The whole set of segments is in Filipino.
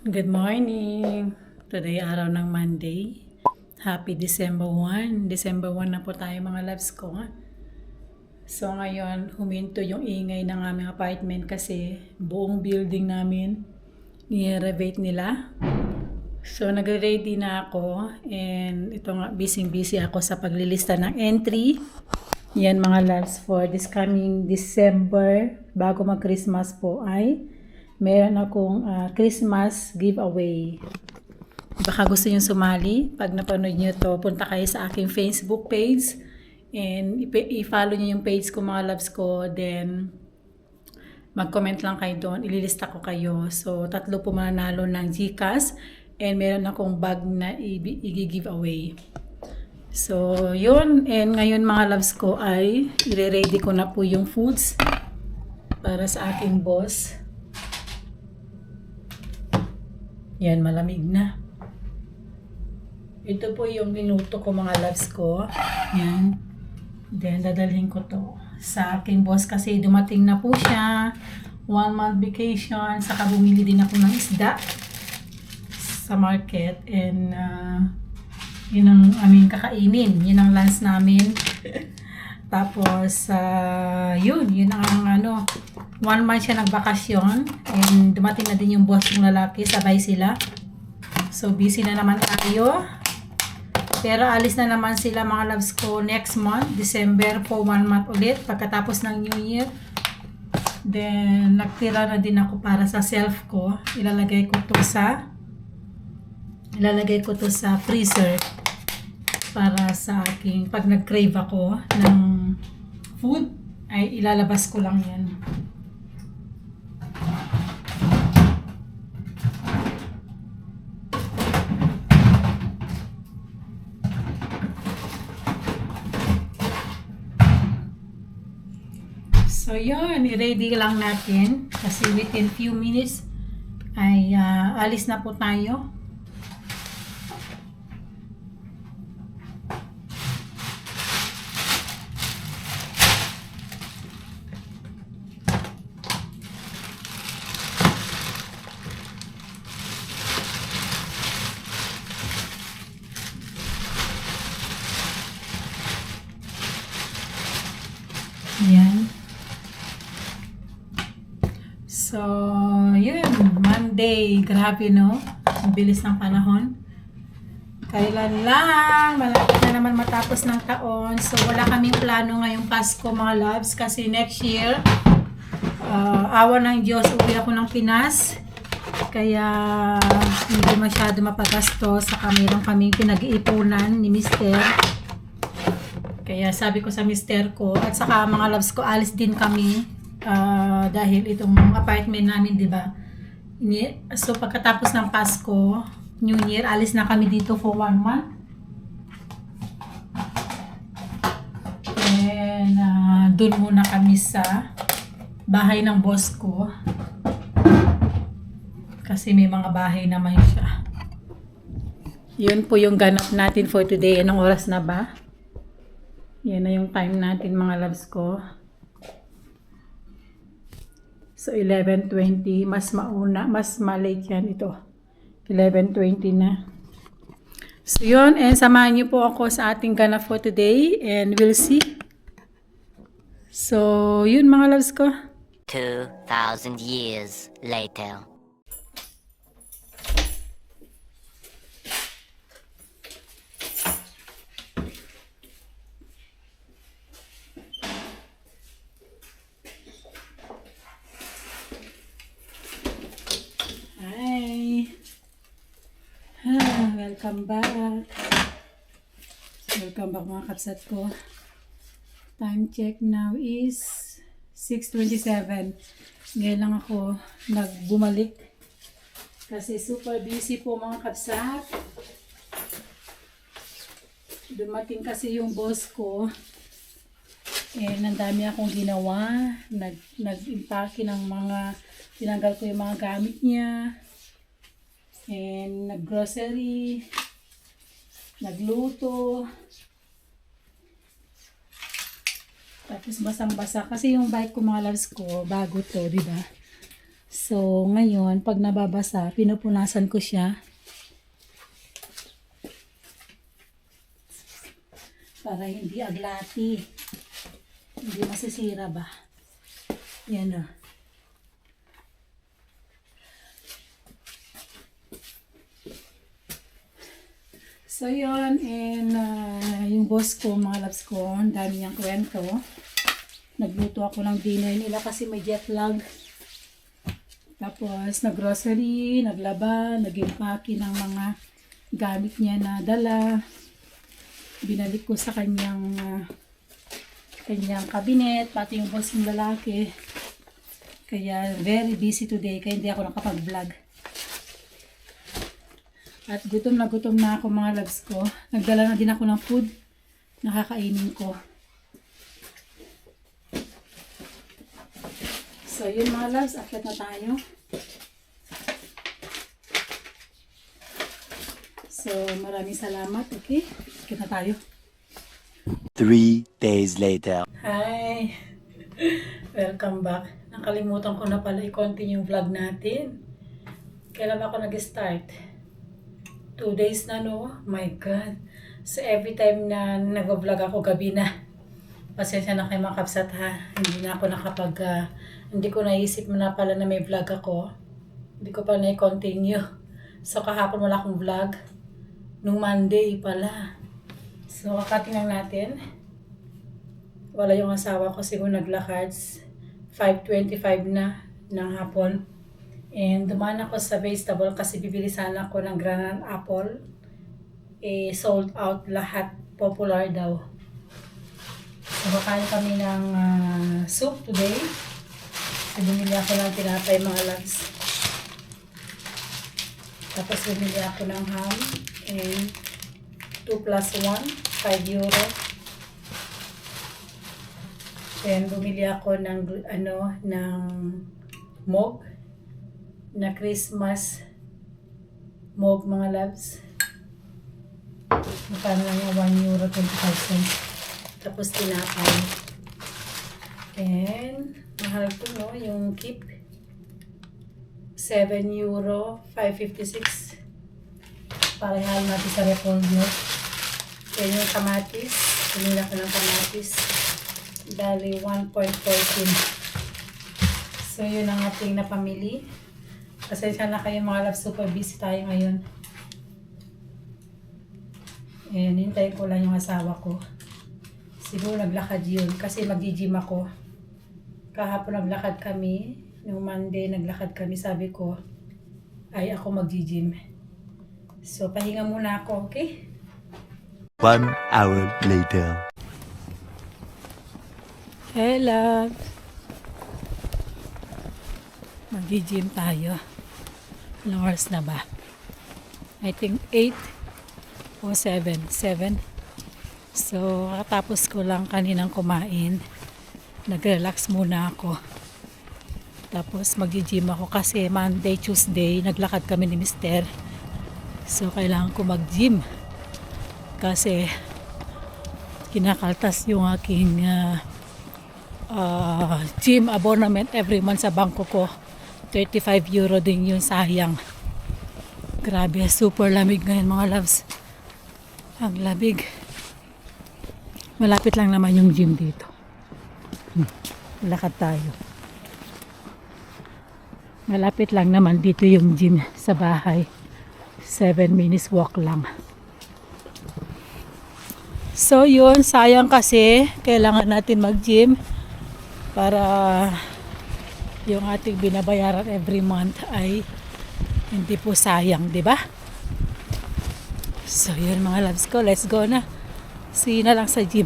Good morning! Today araw ng Monday. Happy December 1. December 1 na po tayo mga loves ko. So ngayon, huminto yung ingay ng aming apartment kasi buong building namin ni-renovate nila. So nagre-ready na ako and ito nga busy ako sa paglilista ng entry. Yan mga loves, for this coming December bago mag-Christmas po ay meron akong Christmas giveaway. Baka gusto nyo sumali. Pag napanood nyo to, punta kayo sa aking Facebook page and i-follow nyo yung page ko mga loves ko. Then mag-comment lang kayo doon. Ililista ko kayo. So 3 po mananalo ng GCash and meron akong bag na i-giveaway. So yun, and ngayon mga loves ko ay i-ready ko na po yung foods para sa aking boss. Yan, malamig na. Ito po yung minuto ko mga loves ko. Yan. Then, dadalhin ko to sa aking boss kasi dumating na po siya. 1 month vacation. Saka bumili din ako ng isda sa market. And, yun ang aming kakainin. Yun ang lunch namin. Tapos, yun ang 1 month siya nagbakasyon and dumating na din yung boss ng lalaki, sabay sila. So, busy na naman tayo. Pero alis na naman sila mga loves ko next month, December for 1 month ulit, pagkatapos ng New Year. Then, nagtira na din ako para sa self ko. Ilalagay ko to sa freezer para sa aking, pag nag-crave ako ng food, ay ilalabas ko lang yan. So yun, i-ready lang natin kasi within few minutes ay alis na po tayo. Yan. So, yun. Monday. Grabe, no? Ang bilis ng panahon. Kailan lang. Malapit na naman matapos ng taon. So, wala kaming plano ngayong Pasko, mga loves. Kasi next year, awa ng Diyos, uwi ako ng Pinas. Kaya, hindi masyado mapagastos. Saka meron kaming pinag-iipunan ni Mister. Kaya sabi ko sa mister ko, at saka mga loves ko, alis din kami dahil itong apartment namin, di ba? So pagkatapos ng Pasko, New Year, alis na kami dito for 1 month. And dun muna kami sa bahay ng boss ko. Kasi may mga bahay naman siya. Yun po yung ganap natin for today. Anong oras na ba? Yan na yung time natin mga loves ko. So 11:20, mas mauna, mas malate yan ito. 11:20 na. So yun, and samahan niyo po ako sa ating ganap for today and we'll see. So yun mga loves ko. 2,000 years later. Welcome back. Welcome back mga kapsat ko. Time check now is 6:27. Ngayon lang ako nagbumalik. Kasi super busy po mga kapsat. Dumating kasi yung boss ko. And ang dami akong ginawa. Nag-impake ng mga, tinanggal ko yung mga gamit niya. And nag-grocery, nagluto, tapos basang-basa kasi yung bike ko mga loves ko, bago to, di ba? So, ngayon, pag nababasa, pinupunasan ko siya. Para hindi aglati. Hindi masisira ba? Yan o. So, yun. And yung boss ko, mga loves ko, ang dami niyang kwento. Nagluto ako ng dinner nila kasi may jet lag. Tapos, nag-grocery, naglaba, nag-impake ng mga gamit niya na dala. Binalik ko sa kanyang kabinet, pati yung boss ng lalaki. Kaya, very busy today, kaya hindi ako nakapag-vlog. At gutom na ako mga loves ko. Nagdala na din ako ng food. Nakakainin ko. So yun mga loves, akyat na tayo. So maraming salamat, okay? Akyat na tayo. 3 days later. Hi! Welcome back. Nakalimutan ko na pala i-continue yung vlog natin. Kailan ba ako nag-start? 2 days na, no? My God. So, every time na nag-vlog ako, gabi na. Pasensya na kayo mga kapsat, ha? Hindi na ako hindi ko naisip na pala na may vlog ako. Hindi ko pa na-continue. So, kahapon wala akong vlog. Nung Monday pala. So, kakatingnan natin. Wala yung asawa ko. Siguro naglakad. 5:25 na ng hapon. And dumaan ako sa vegetable kasi bibili sana ako ng granite apple. Sold out lahat. Popular daw. So, kakain kami ng soup today. So, bumili ako ng tinapay mga loves. Tapos bumili ako ng ham. And 2 plus 1, 5 euro. And bumili ako ng mug. Na Christmas mug mga loves. Magkano lang yung 1 euro 25 cents. Tapos tinapay. And mahal ko, no, yung keep. 7 euro 5.56. Parehal natin sa repolyo. Then yung kamatis. Pumila ko ng kamatis. Dali 1.14. So yun ang ating napamili. Pasensya na kayo mga loves, super busy tayo ngayon. And hintayin ko lang yung asawa ko. Siguro naglakad yun kasi mag-gym ako. Kahapon naglakad kami. Nung Monday naglakad kami, sabi ko ay ako mag-gym. So pahinga muna ako, okay? 1 hour later. Hey love! Mag-gym tayo. Ilang oras na ba? I think 8 o 7. 7. So, katapos ko lang kaninang kumain. Nag-relax muna ako. Tapos mag-gym ako kasi Monday, Tuesday, naglakad kami ni Mister. So, kailangan ko mag-gym. Kasi kinakaltas yung aking gym abonnement every month sa bangko ko. 35 euro din yun, sayang. Grabe, super lamig ngayon mga loves. Ang lamig. Malapit lang naman yung gym dito. Lakad tayo. Malapit lang naman dito yung gym sa bahay. 7 minutes walk lang. So yun, sayang kasi kailangan natin mag-gym para yung ating binabayaran every month ay hindi po sayang, di ba? So yun mga loves ko, let's go na. See you na lang sa gym.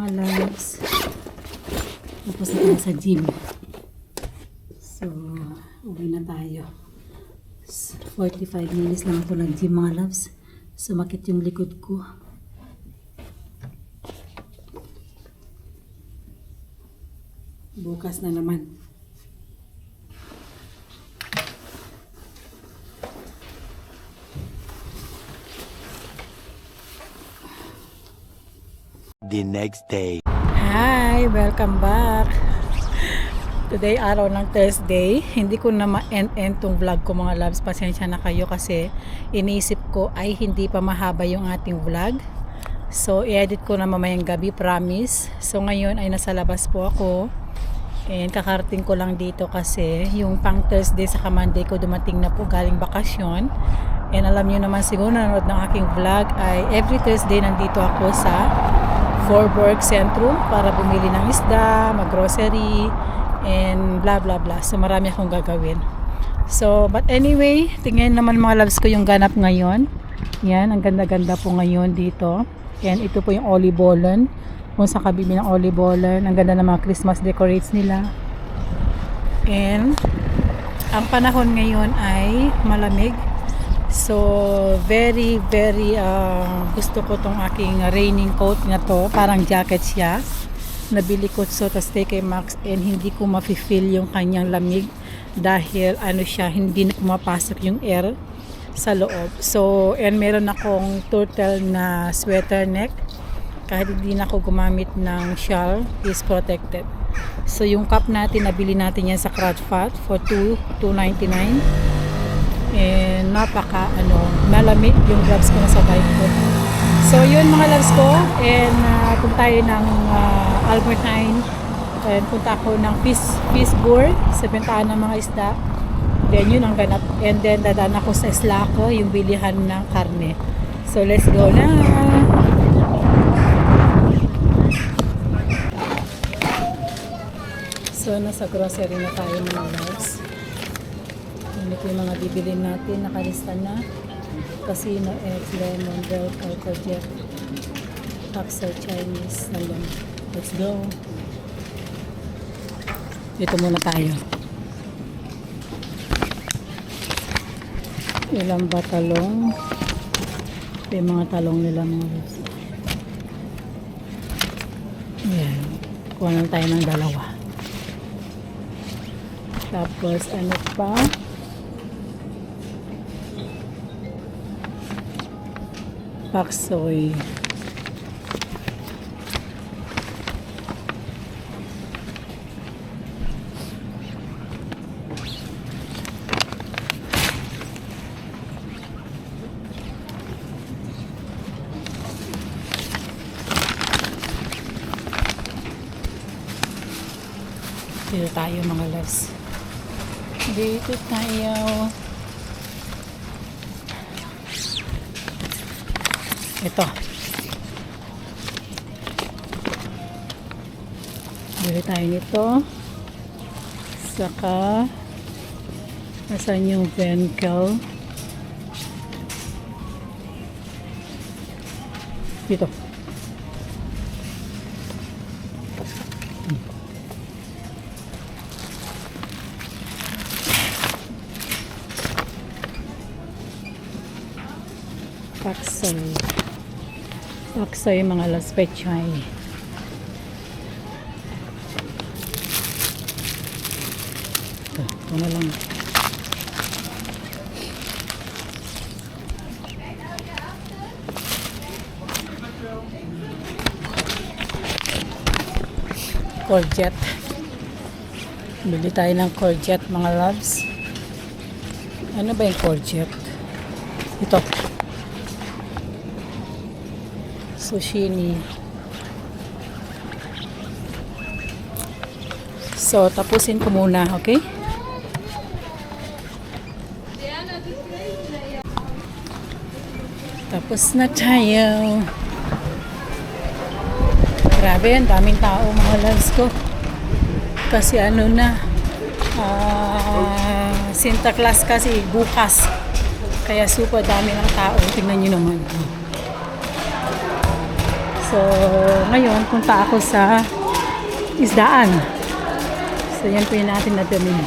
mga loves. Tapos na tayo sa gym. So, uwi na tayo. 45 minutes lang ako nag-gym mga loves. Sumakit yung likod ko. Bukas na naman. The next day. Hi! Welcome back! Today, araw ng Thursday. Hindi ko na ma-end tong vlog ko mga loves. Pasensya na kayo kasi iniisip ko ay hindi pa mahaba yung ating vlog. So, i-edit ko na mamayang gabi, promise. So, ngayon ay nasa labas po ako. And kakarating ko lang dito kasi yung pang Thursday sa Monday ko dumating na po galing bakasyon. And alam niyo naman siguro nanonood ng aking vlog ay every Thursday nandito ako sa Forborg Centrum para bumili ng isda, mag-grocery, and blah blah blah. So marami akong gagawin. So, but anyway, tingnan naman mga loves ko yung ganap ngayon. Yan, ang ganda-ganda po ngayon dito. And ito po yung Olibolan. Kung saan kabili ng Olibolan. Ang ganda ng mga Christmas decorates nila. And ang panahon ngayon ay malamig. So, very gusto ko tong aking raining coat na to. Parang jacket siya. Nabili ko so tas TK Maxx and hindi ko mafe-feel yung kanyang lamig dahil ano siya, hindi na pumapasok yung air sa loob. So, and meron akong turtle na sweater neck. Kahit hindi na ako gumamit ng shawl, is protected. So, yung cup natin, nabili natin yan sa Kruidvat for $2.99. And malamig yung gloves ko na sa bike ko. So yun mga loves ko, and punta tayo ng Albertine, and punta ako ng Fishburg sa bentahan ng mga isda. Then yun ang ganap, and then dadaan ako sa Islako, yung bilihan ng karne. So let's go na. So nasa grocery na tayo mga loves. Ito yung mga bibilin natin, nakalista na. Casino, eggs, lemon, milk, alcojet, Paxo, Chinese, nalong. Let's go. Dito muna tayo. Ilang ba talong? Ito yung mga talong nila mga loves. Ayan. Kuha lang tayo ng dalawa. Tapos ano pa? Paksoy. Dito tayo mga loves. Dito tayo. Ito. Bili tayo nito. Saka nasaan yung Venkel? Dito. Paksoy mga las pechay. Ito na lang. Courgette. Bili tayo ng courgette mga loves. Ano ba yung courgette? Ito. Sushini. So, tapusin ko muna, okay? Tapos na tayo. Grabe, ang daming tao mga loves ko. Kasi ano na, Santa Claus kasi bukas. Kaya super dami ng tao. Tingnan nyo naman. So, ngayon, punta ako sa isdaan. So, yan po yung natin na dumi.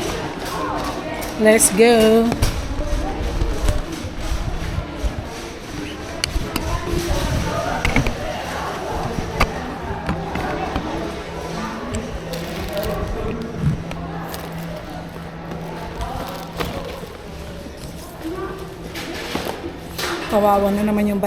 Let's go! Kawawa na naman yung